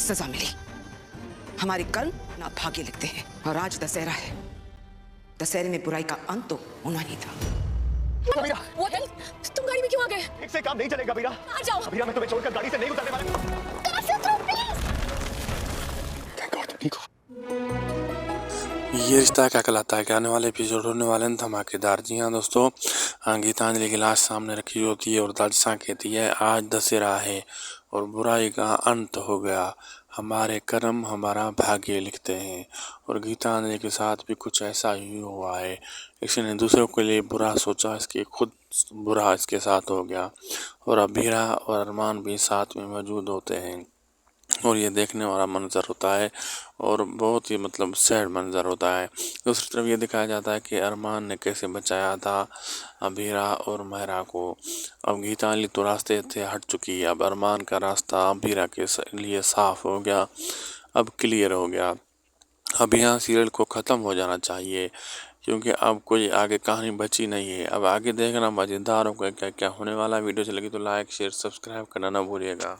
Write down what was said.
सजा मिली। हमारे कर्म ना भाग्य लिखते हैं। और आज दशहरा है, दशहरे में बुराई का अंत तो होना ही था। वीरा, तुम गाड़ी में क्यों आ गए? ठीक से काम नहीं चलेगा वीरा। आ जाओ। वीरा, मैं तुम्हें छोड़कर गाड़ी से नहीं उतरने वाला। कहाँ से उतरो प्लीज? थैंक गॉड तुम ठीक हो। ये रिश्ता क्या कहलाता है कि आने वाले एपिसोड होने वाले हैं धमाकेदार। जी हाँ दोस्तों, गीतांजलि की लाश सामने रखी होती है और दादिशा कहती है आज दशहरा है और बुराई का अंत हो गया, हमारे कर्म हमारा भाग्य लिखते हैं। और गीतांजलि के साथ भी कुछ ऐसा ही हुआ है, किसी ने दूसरों के लिए बुरा सोचा, इसके खुद बुरा इसके साथ हो गया। और अब वीरा और अरमान भी साथ में मौजूद होते हैं और ये देखने वाला मंजर होता है और बहुत ही मतलब सैड मंजर होता है। दूसरी तरफ ये दिखाया जाता है कि अरमान ने कैसे बचाया था वीरा और मायरा को। अब गीतांजलि तो रास्ते से हट चुकी है, अब अरमान का रास्ता वीरा के लिए साफ हो गया, अब क्लियर हो गया। अब यहाँ सीरियल को ख़त्म हो जाना चाहिए क्योंकि अब कोई आगे कहानी बची नहीं है। अब आगे देखना मज़ेदार होगा क्या क्या होने वाला। वीडियो अच्छी लगी तो लाइक शेयर सब्सक्राइब करना ना भूलिएगा।